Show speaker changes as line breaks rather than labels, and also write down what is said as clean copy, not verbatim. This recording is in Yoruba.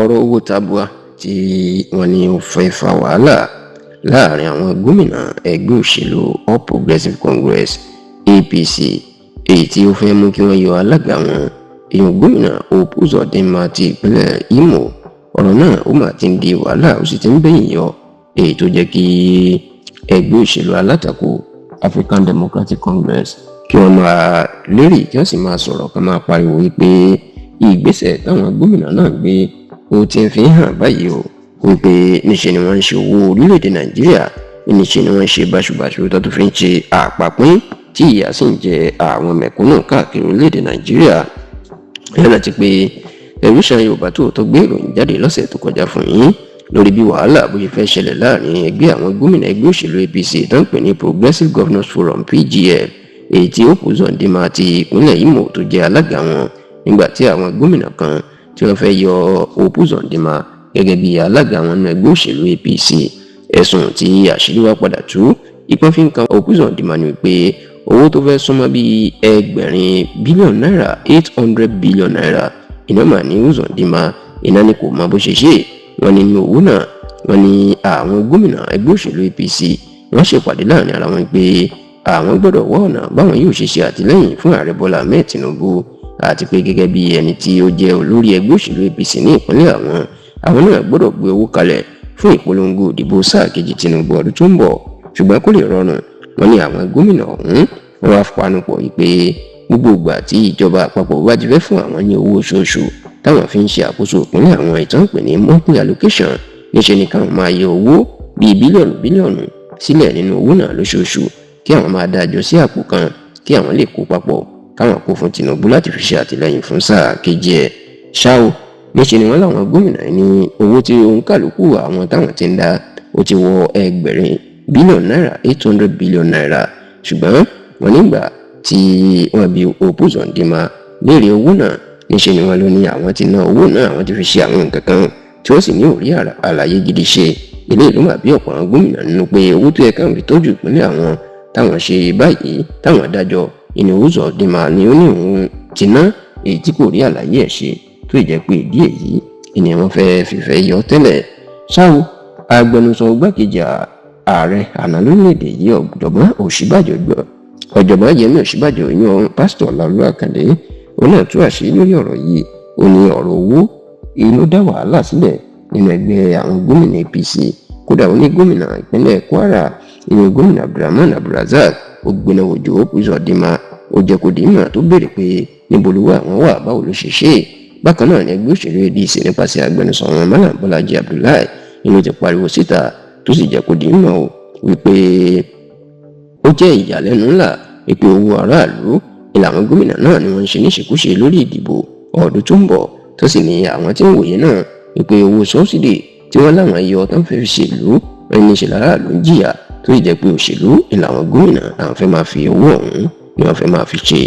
ọ̀rọ̀ owó tabua tí wọ́n ní ó fẹ́ fa wàhálà láàrin àwọn gómìnà ẹgbẹ́ òṣèlú All Progressives Congress APC èyí tí ó fẹ́ mú kí wọ́n yọ alága wọn èèyàn gómìnà Hope Uzodinma ti ìpínlẹ̀ Imo. Ọ̀rọ̀ náà ó mà ti ń di wàhálà ó sì ti ń bẹ̀yìn yọ èyí tó jẹ́ kí ẹgbẹ́ òṣèlú alátakò African Democratic Congress kí wọ́n máa lérí kí wọ́n sì máa sọ̀rọ̀ kan máa pariwo wípé ìgbésẹ̀ táwọn gómìnà náà gbé ó ti ń fi hàn báyìí o wípé níṣe ni wọ́n ń ṣe owó orílẹ̀-èdè Nàìjíríà níṣe ni wọ́n ń ṣe báṣubàṣu tó tún fi ń ṣe àpapín tí ìyà sì ń jẹ àwọn mẹ̀kúnnù káàkiri orílẹ̀-èdè Nàìjíríà. ẹ̀rọ ti pé Ẹ̀rúṣàn Yorùbá Tòótọ́ gbé ìròyìn jáde lọ́sẹ̀ tó kọjá fún yín lórí bí wàhálà bó ṣe fẹ́ ṣẹlẹ̀ láàrin ẹgbẹ́ àwọn gómìnà ẹgbẹ́ òṣèlú APC tó ń pè ní Progressive Governors Forum PGF èyí tí Hope Uzodinma ti ìpínlẹ̀ Imo tó jẹ́ alága wọn nígbà tí àwọn gómìnà kan tí wọ́n fẹ́ yọ Hope Uzodinma gẹ́gẹ́ bí alága wọn nínú ẹgbẹ́ òṣèlú APC. ẹ̀sùn tí àṣírí wá padà tú ìpọ́n fi ń kan Hope Uzodinma ni pé owó tó fẹ́ súnmọ́ bíi ẹgbẹ̀rin bílíọ̀nù náírà 800 billion naira iná mà ní Uzodinma iná ni kò mọ bó ṣe ṣe. wọ́n ní nínú owó náà wọ́n ní àwọn gómìnà ẹgbẹ́ òṣèlú APC wọ́n ṣèpàdé láàrin ara wọn pé àwọn gbọ́dọ̀ wá ọ̀nà báwọn yóò ṣe àtìlẹ́yìn fún ààrẹ Bọ́lá Ahmed Tinubu àti pé gẹ́gẹ́ bí ẹni tí ó jẹ́ olórí ẹgbẹ́ òṣèlú APC ní ìpínlẹ̀ àwọn náà gbọ́dọ̀ gbé owó kalẹ̀ fún ìpolongo ìdìbò sáà kejì Tinubu ọdún tó ń bọ̀. ṣùgbọ́n kó lè rọrùn wọ́n ní àwọn gómìnà ọ̀hún wọ́n wá panupọ̀ wípé gbogbo ìgbà tí ìjọba àpapọ̀ bá ti fẹ́ fún àwọn ní owó oṣooṣù táwọn fi ń ṣe àkóso ìpínlẹ̀ àwọn ìtàn pè ní monthly allocation níṣẹ́ ni káwọn máa yọ owó bíi bílíọ̀nù sílẹ̀ nínú owó náà lóṣooṣù kí àwọn máa dájọ́ sí àpò kan kí àwọn lè kó papọ̀ káwọn kó fún Tinubu láti fi ṣe àtìlẹ́yìn fún sáà kejì ẹ̀. ṣá o níṣẹ́ ni wọ́n láwọn gómìnà ní owó tí òǹkàlùkù àwọn táwọn ti ń dá ó ti wọ ẹgbẹ̀rin bílíọ̀nù náírà 800 billion naira. ṣùgbọ́n wọ́n nígbà tí wọ́n bi Hope Uzodinma léèrè owó náà níṣẹ́ ni wọ́n ló ní àwọn ti ná owó náà àwọn ti fi ṣe àwọn nǹkan kan tí wọ́n sì ní òrí àlàyé gidi ṣe. ilé ìlú mà bí ọ̀pọ̀ àwọn gómìnà nínú pé owó tó yẹ káwọn fi tọ́jú ìpínlẹ̀ àwọn táwọn ṣe báyìí táwọn adájọ́ ìní Uzodinma ni ó ní òun ti ná èyí tí kò rí àlàyé ẹ̀ ṣe tó jẹ́ pé ìdí èyí ìní wọ́n fẹ́ fìfẹ́ yọ tẹ́lẹ̀. ṣáò agbẹnusọ igbákejì ààrẹ àná lórílẹ̀‐èdè yìí ọ̀jọ̀gbọ́n Yẹmí Ọ̀ṣínbàjò yan pásítọ̀ Ọláolúwa Àkàndé òun náà tú àṣírí lórí ọ̀rọ̀ yìí. ó ní ọ̀rọ̀ owó inú dá wàhálà sílẹ̀ nínú ẹgbẹ́ àwọn gómìnà APC. kódà ó ní gómìnà ìpínlẹ̀ Kwara ìyẹn gómìnà Abdulrahman Abdulrazak ó gbéná wojú Hope Uzodinma ó jẹ́ kó dìímọ̀ tó béèrè pé níbo ló wà àwọn wà báwo ló ṣe ṣe. bákan náà ní ẹgbẹ́ òṣèlú ADC nípasẹ̀ agbẹnusọ wọn Malam Bọ́lájí Abdullahi inú ti pariwo síta tó sì jẹ́ kó dìímọ̀ wípé ó jẹ́ ìyàlẹ́nu ńlá wípé owó aráàlú ìlànà gómìnà náà ni wọ́n ń ṣe níṣekúṣe lórí ìdìbò ọdún tó ń bọ̀ tó sì ní àwọn tí ń wòye náà wípé owó sọ́bsidì tí wọ́n láwọn yọ tó ń fẹ́ fi ṣèlú ẹni ṣe láràlú ń jìyà tó sì jẹ́ pé òṣèlú ìlànà gómìnà làwọn fẹ́ máa fi owó ọ̀hún ni wọ́n fẹ́ máa fi ṣe.